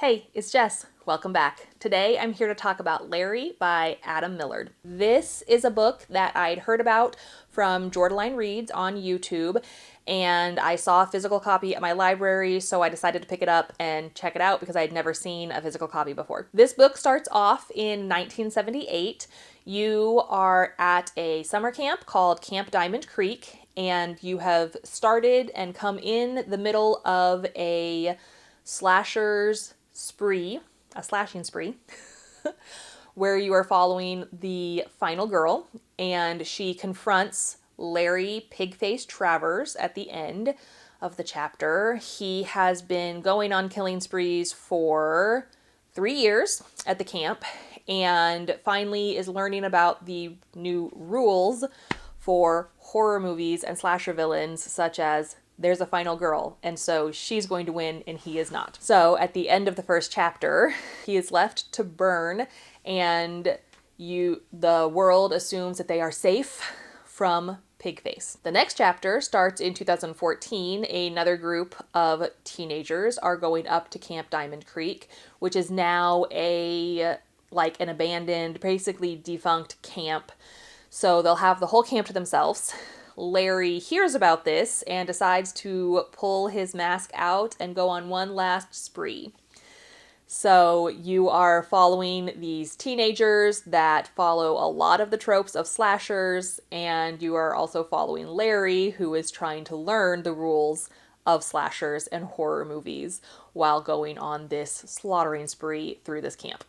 Hey, it's Jess. Welcome back. Today I'm here to talk about Larry by Adam Millard. This is a book that I'd heard about from Jordaline Reads on YouTube, and I saw a physical copy at my library, so I decided to pick it up and check it out because I had never seen a physical copy before. This book starts off in 1978. You are at a summer camp called Camp Diamond Creek, and you have started and come in the middle of a slashing spree, where you are following the final girl, and she confronts Larry Pigface Travers at the end of the chapter. He has been going on killing sprees for 3 years at the camp, and finally is learning about the new rules for horror movies and slasher villains, such as there's a final girl, and so she's going to win and he is not. So at the end of the first chapter, he is left to burn, and the world assumes that they are safe from Pigface. The next chapter starts in 2014. Another group of teenagers are going up to Camp Diamond Creek, which is now an abandoned, basically defunct camp. So they'll have the whole camp to themselves. Larry hears about this and decides to pull his mask out and go on one last spree. So you are following these teenagers that follow a lot of the tropes of slashers, and you are also following Larry, who is trying to learn the rules of slashers and horror movies while going on this slaughtering spree through this camp.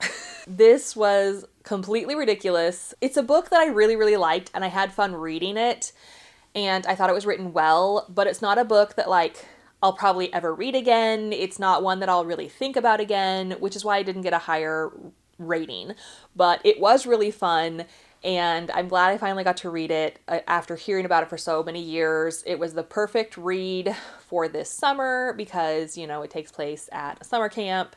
This was completely ridiculous. It's a book that I really, really liked, and I had fun reading it. And I thought it was written well, but it's not a book that I'll probably ever read again. It's not one that I'll really think about again, which is why I didn't get a higher rating. But it was really fun, and I'm glad I finally got to read it after hearing about it for so many years. It was the perfect read for this summer because, it takes place at a summer camp,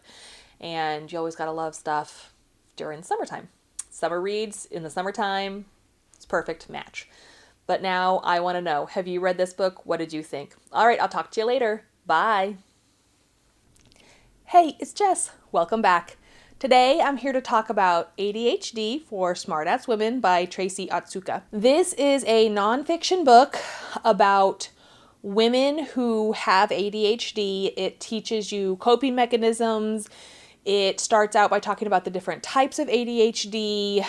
and you always gotta love stuff during the summertime. Summer reads in the summertime, it's a perfect match. But now I want to know, have you read this book? What did you think? All right, I'll talk to you later. Bye. Hey, it's Jess. Welcome back. Today I'm here to talk about ADHD for Smartass Women by Tracy Otsuka. This is a nonfiction book about women who have ADHD. It teaches you coping mechanisms. It starts out by talking about the different types of ADHD,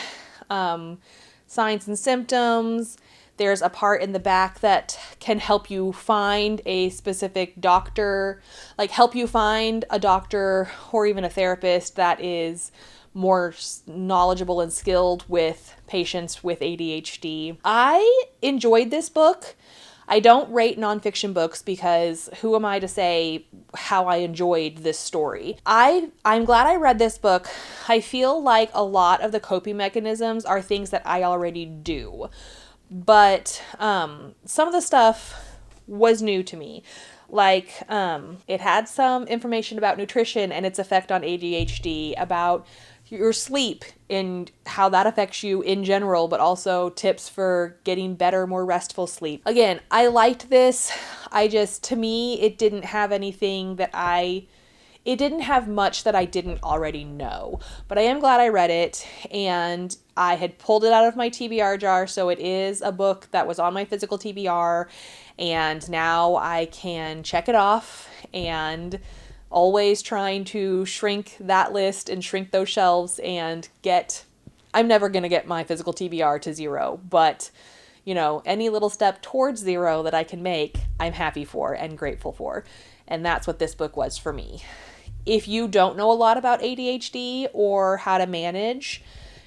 signs and symptoms. There's a part in the back that can help you find a specific doctor, help you find a doctor or even a therapist that is more knowledgeable and skilled with patients with ADHD. I enjoyed this book. I don't rate nonfiction books because who am I to say how I enjoyed this story? I'm glad I read this book. I feel like a lot of the coping mechanisms are things that I already do. But some of the stuff was new to me. It had some information about nutrition and its effect on ADHD, about your sleep and how that affects you in general, but also tips for getting better, more restful sleep. Again, I liked this. To me, it didn't have much that I didn't already know, but I am glad I read it, and I had pulled it out of my TBR jar, so it is a book that was on my physical TBR, and now I can check it off, and always trying to shrink that list and shrink those shelves and I'm never going to get my physical TBR to 0, but any little step towards 0 that I can make, I'm happy for and grateful for, and that's what this book was for me. If you don't know a lot about ADHD or how to manage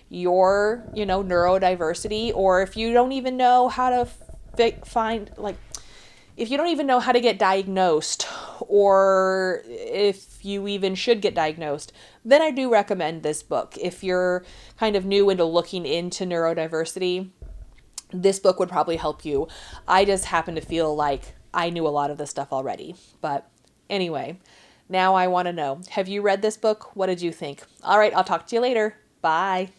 your, neurodiversity, or if you don't even know how to if you don't even know how to get diagnosed, or if you even should get diagnosed, then I do recommend this book. If you're kind of new into looking into neurodiversity, this book would probably help you. I just happen to feel like I knew a lot of this stuff already. But anyway, now I want to know, have you read this book? What did you think? All right, I'll talk to you later. Bye.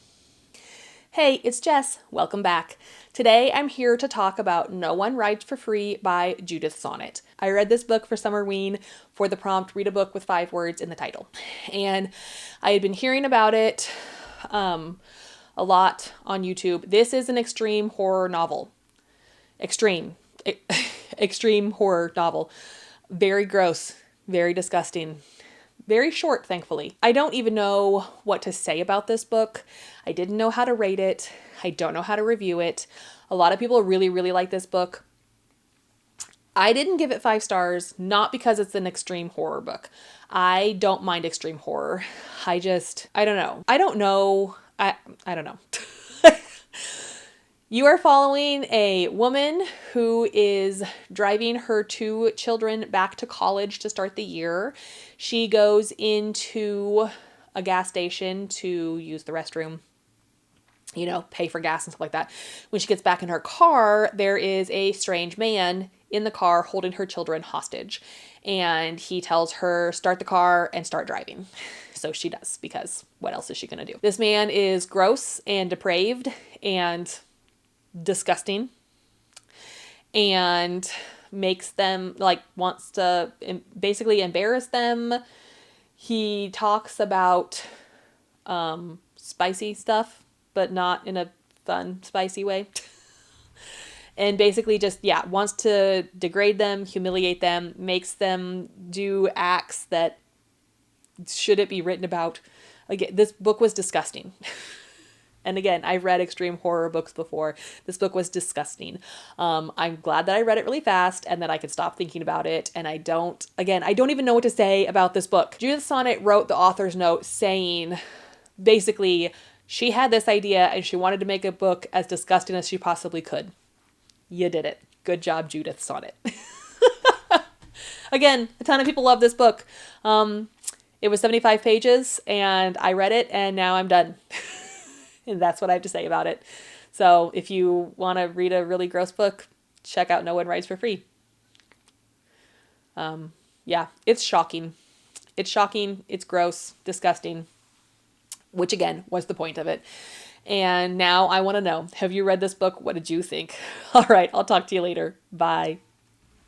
Hey, it's Jess. Welcome back. Today I'm here to talk about No One Rides for Free by Judith Sonnet. I read this book for Summerween for the prompt, read a book with 5 words in the title. And I had been hearing about it a lot on YouTube. This is an extreme horror novel. Extreme horror novel. Very gross, very disgusting. Very short, thankfully. I don't even know what to say about this book. I didn't know how to rate it. I don't know how to review it. A lot of people really, really like this book. I didn't give it 5 stars, not because it's an extreme horror book. I don't mind extreme horror. I don't know. I don't know. I don't know. You are following a woman who is driving her 2 children back to college to start the year. She goes into a gas station to use the restroom, pay for gas and stuff like that. When she gets back in her car, there is a strange man in the car holding her children hostage. And he tells her, start the car and start driving. So she does, because what else is she going to do? This man is gross and depraved and disgusting and makes them wants to basically embarrass them. He talks about spicy stuff, but not in a fun spicy way. And basically just wants to degrade them, humiliate them, makes them do acts that shouldn't be written about. Again, this book was disgusting. And again, I've read extreme horror books before. This book was disgusting. I'm glad that I read it really fast and that I could stop thinking about it. And I don't even know what to say about this book. Judith Sonnet wrote the author's note saying, basically, she had this idea and she wanted to make a book as disgusting as she possibly could. You did it. Good job, Judith Sonnet. Again, a ton of people love this book. It was 75 pages and I read it and now I'm done. And that's what I have to say about it. So if you want to read a really gross book, check out No One Rides for Free. It's shocking. It's shocking. It's gross, disgusting, which again was the point of it. And now I want to know, have you read this book? What did you think? All right, I'll talk to you later. Bye.